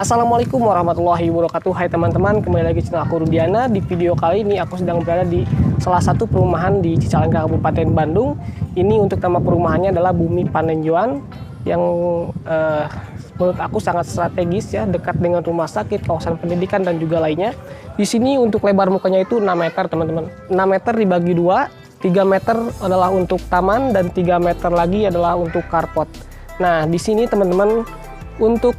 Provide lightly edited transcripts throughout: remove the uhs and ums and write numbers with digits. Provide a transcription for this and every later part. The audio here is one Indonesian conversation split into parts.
Assalamualaikum warahmatullahi wabarakatuh. Hai teman-teman, kembali lagi channel aku Rudiana. Di video kali ini aku sedang berada di salah satu perumahan di Cicalengka, Kabupaten Bandung. Ini untuk nama perumahannya adalah Bumi Panenjuan yang menurut aku sangat strategis ya, dekat dengan rumah sakit, kawasan pendidikan dan juga lainnya. Di sini untuk lebar mukanya itu 6 meter teman-teman. 6 meter dibagi dua, 3 meter adalah untuk taman dan 3 meter lagi adalah untuk carport. Nah, di sini teman-teman untuk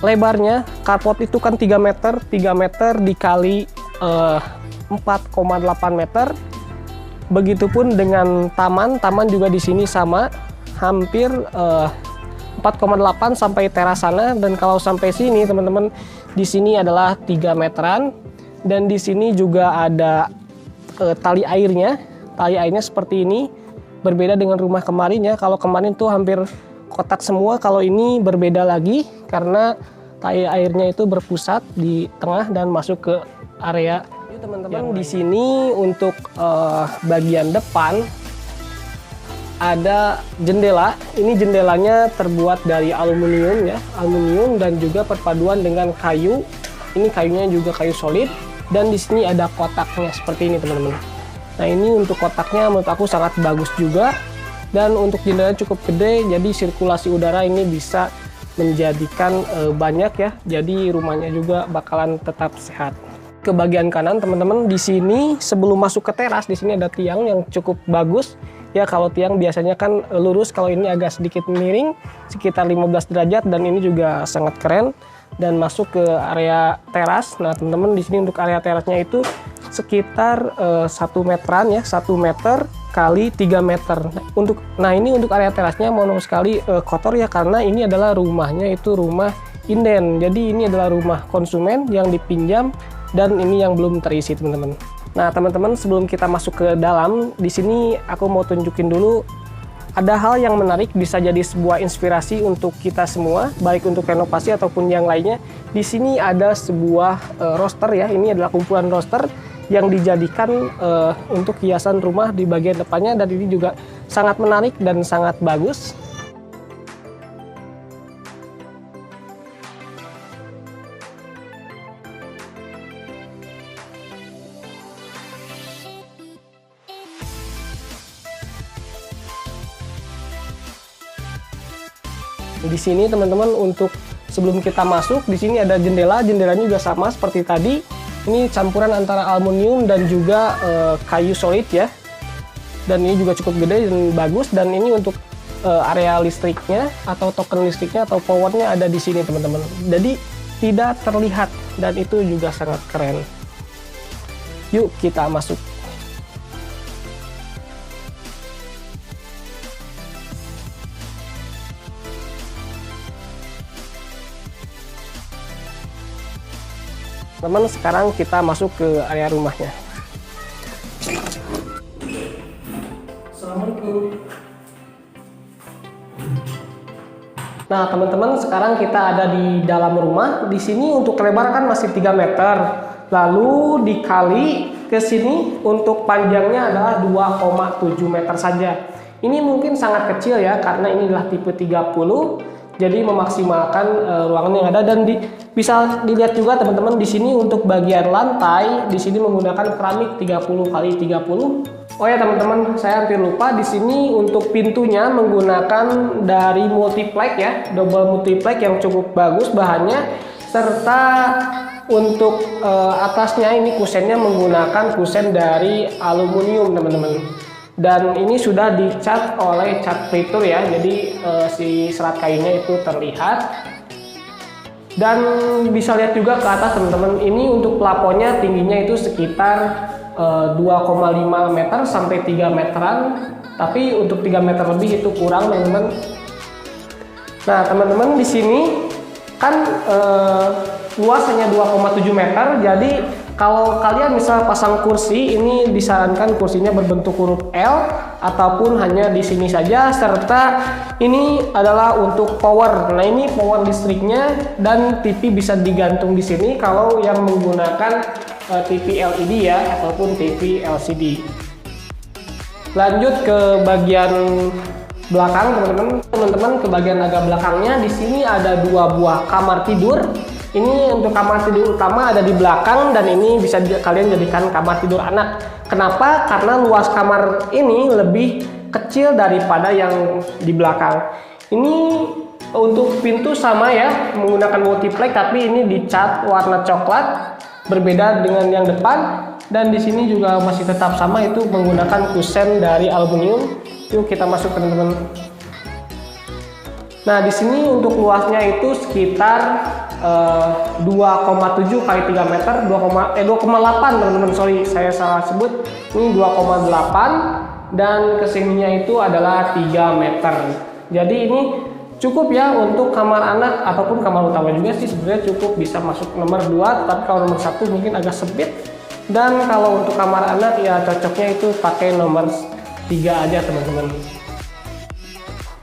lebarnya carport itu kan 3 meter dikali 4,8 meter. Begitupun dengan taman juga di sini sama, hampir 4,8 sampai teras sana, dan kalau sampai sini teman-teman di sini adalah 3 meteran, dan di sini juga ada tali airnya. Tali airnya seperti ini, berbeda dengan rumah kemarin ya. Kalau kemarin tuh hampir kotak semua, kalau ini berbeda lagi karena tali airnya itu berpusat di tengah dan masuk ke area. Teman-teman di sini untuk bagian depan ada jendela. Ini jendelanya terbuat dari aluminium ya, aluminium dan juga perpaduan dengan kayu. Ini kayunya juga kayu solid, dan di sini ada kotaknya seperti ini teman-teman. Nah, ini untuk kotaknya menurut aku sangat bagus juga. Dan untuk jendela cukup gede, jadi sirkulasi udara ini bisa menjadikan banyak ya. Jadi rumahnya juga bakalan tetap sehat. Ke bagian kanan teman-teman, di sini sebelum masuk ke teras, di sini ada tiang yang cukup bagus. Ya, kalau tiang biasanya kan lurus, kalau ini agak sedikit miring, sekitar 15 derajat, dan ini juga sangat keren. Dan masuk ke area teras. Nah, teman-teman di sini untuk area terasnya itu sekitar 1 meteran ya, 1 meter kali 3 meter. Ini untuk area terasnya mohon sekali kotor ya, karena ini adalah rumahnya itu rumah inden. Jadi ini adalah rumah konsumen yang dipinjam, dan ini yang belum terisi teman-teman. Nah teman-teman, sebelum kita masuk ke dalam, di sini aku mau tunjukin dulu ada hal yang menarik, bisa jadi sebuah inspirasi untuk kita semua, baik untuk renovasi ataupun yang lainnya. Di sini ada sebuah roster ya, ini adalah kumpulan roster yang dijadikan untuk hiasan rumah di bagian depannya, dan ini juga sangat menarik dan sangat bagus. Di sini teman-teman, untuk sebelum kita masuk, di sini ada jendelanya juga sama seperti tadi. Ini campuran antara aluminium dan juga kayu solid ya. Dan ini juga cukup gede dan bagus. Dan ini untuk area listriknya atau token listriknya atau powernya ada di sini teman-teman. Jadi tidak terlihat, dan itu juga sangat keren. Yuk kita masuk. Teman, sekarang kita masuk ke area rumahnya. Assalamualaikum. Nah teman-teman, sekarang kita ada di dalam rumah. Di sini untuk lebar kan masih 3 meter. Lalu dikali ke sini untuk panjangnya adalah 2,7 meter saja. Ini mungkin sangat kecil ya, karena ini adalah tipe 30. Jadi memaksimalkan ruangan yang ada, dan bisa dilihat juga teman-teman di sini untuk bagian lantai di sini menggunakan keramik 30 kali 30. Oh ya teman-teman, saya hampir lupa, di sini untuk pintunya menggunakan dari multiplex ya, double multiplex yang cukup bagus bahannya, serta untuk atasnya ini kusennya menggunakan kusen dari aluminium teman-teman. Dan ini sudah dicat oleh cat fitur ya, jadi si serat kayunya itu terlihat. Dan bisa lihat juga ke atas teman-teman, ini untuk plafonnya tingginya itu sekitar 2,5 meter sampai 3 meteran, tapi untuk 3 meter lebih itu kurang teman-teman. Nah teman-teman, di sini kan luas hanya 2,7 meter, jadi kalau kalian misal pasang kursi, ini disarankan kursinya berbentuk huruf L ataupun hanya di sini saja, serta ini adalah untuk power. Nah, ini power listriknya, dan TV bisa digantung di sini kalau yang menggunakan TV LED ya, ataupun TV LCD. Lanjut ke bagian belakang teman-teman, ke bagian agak belakangnya di sini ada 2 buah kamar tidur Ini untuk kamar tidur utama ada di belakang dan ini bisa kalian jadikan kamar tidur anak. Kenapa? Karena luas kamar ini lebih kecil daripada yang di belakang. Ini untuk pintu sama ya, menggunakan multiplex, tapi ini dicat warna coklat, berbeda dengan yang depan. Dan di sini juga masih tetap sama, itu menggunakan kusen dari aluminium. Yuk kita masuk teman-teman. Nah di sini untuk luasnya itu sekitar 2,7 kali 3 meter, 2,8 teman-teman, sorry saya salah sebut, ini 2,8 dan kesininya itu adalah 3 meter. Jadi ini cukup ya untuk kamar anak ataupun kamar utama juga sih, sebenarnya cukup bisa masuk nomor 2, tapi kalau nomor 1 mungkin agak sempit. Dan kalau untuk kamar anak ya cocoknya itu pakai nomor 3 aja teman-teman.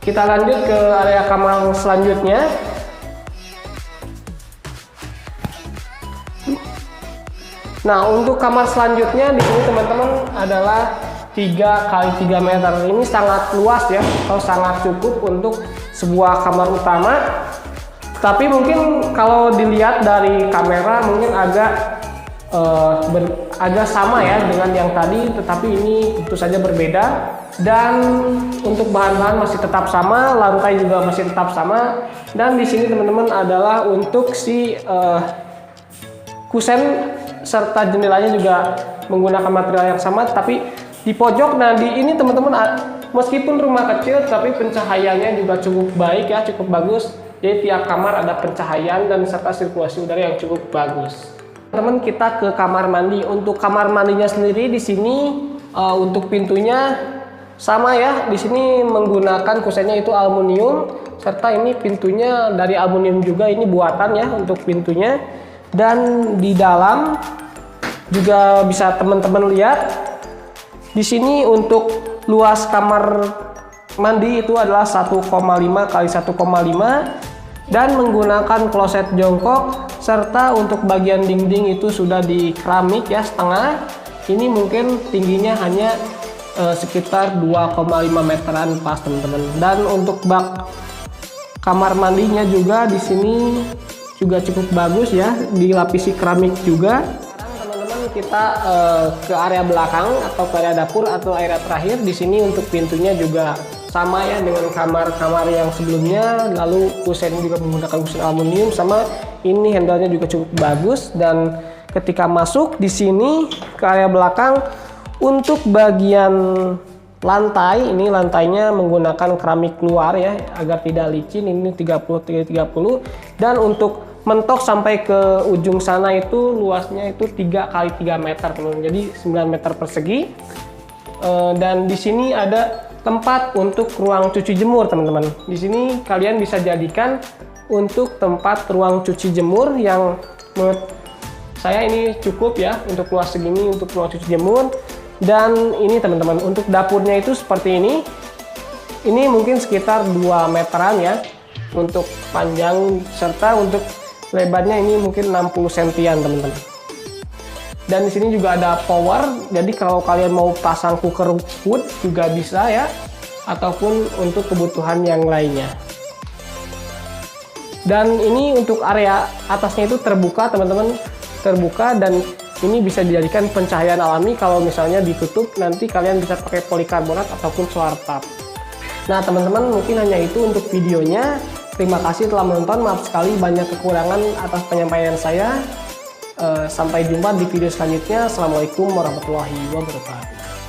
Kita lanjut ke area kamar selanjutnya. Nah untuk kamar selanjutnya di sini teman-teman adalah 3 kali 3 meter. Ini sangat luas ya, atau sangat cukup untuk sebuah kamar utama. Tapi mungkin kalau dilihat dari kamera mungkin agak sama ya dengan yang tadi, tetapi ini tentu saja berbeda. Dan untuk bahan-bahan masih tetap sama, lantai juga masih tetap sama. Dan di sini teman-teman adalah untuk si kusen serta jendelanya juga menggunakan material yang sama, tapi di pojok. Nah di ini teman-teman, meskipun rumah kecil tapi pencahayaannya juga cukup baik ya, cukup bagus. Jadi tiap kamar ada pencahayaan dan serta sirkulasi udara yang cukup bagus. Teman-teman kita ke kamar mandi. Untuk kamar mandinya sendiri di sini untuk pintunya sama ya, di sini menggunakan kusennya itu aluminium, serta ini pintunya dari aluminium juga, ini buatan ya untuk pintunya. Dan di dalam juga bisa teman-teman lihat, di sini untuk luas kamar mandi itu adalah 1,5 kali 1,5 dan menggunakan kloset jongkok, serta untuk bagian dinding itu sudah di keramik ya setengah. Ini mungkin tingginya hanya sekitar 2,5 meteran pas teman-teman. Dan untuk bak kamar mandinya juga di sini juga cukup bagus ya, dilapisi keramik juga. Teman-teman kita ke area belakang atau ke area dapur atau area terakhir. Di sini untuk pintunya juga sama ya dengan kamar-kamar yang sebelumnya. Lalu kusen juga menggunakan kusen aluminium, sama ini handle-nya juga cukup bagus. Dan ketika masuk di sini ke area belakang, untuk bagian lantai, ini lantainya menggunakan keramik luar ya agar tidak licin, ini 30 x 30. Dan untuk mentok sampai ke ujung sana itu luasnya itu 3 kali 3 meter teman-teman, jadi 9 meter persegi. Dan di sini ada tempat untuk ruang cuci jemur teman-teman. Di sini kalian bisa jadikan untuk tempat ruang cuci jemur yang menurut saya ini cukup ya untuk luas segini untuk ruang cuci jemur. Dan ini teman-teman untuk dapurnya itu seperti ini. Ini mungkin sekitar 2 meteran ya untuk panjang, serta untuk lebarnya ini mungkin 60 sentian teman-teman. Dan di sini juga ada power, jadi kalau kalian mau pasang cooker wood juga bisa ya, ataupun untuk kebutuhan yang lainnya. Dan ini untuk area atasnya itu terbuka teman-teman, terbuka, dan ini bisa dijadikan pencahayaan alami. Kalau misalnya ditutup nanti kalian bisa pakai polikarbonat ataupun solar tub. Nah teman-teman, mungkin hanya itu untuk videonya. Terima kasih telah menonton. Maaf sekali banyak kekurangan atas penyampaian saya. Sampai jumpa di video selanjutnya. Assalamualaikum warahmatullahi wabarakatuh.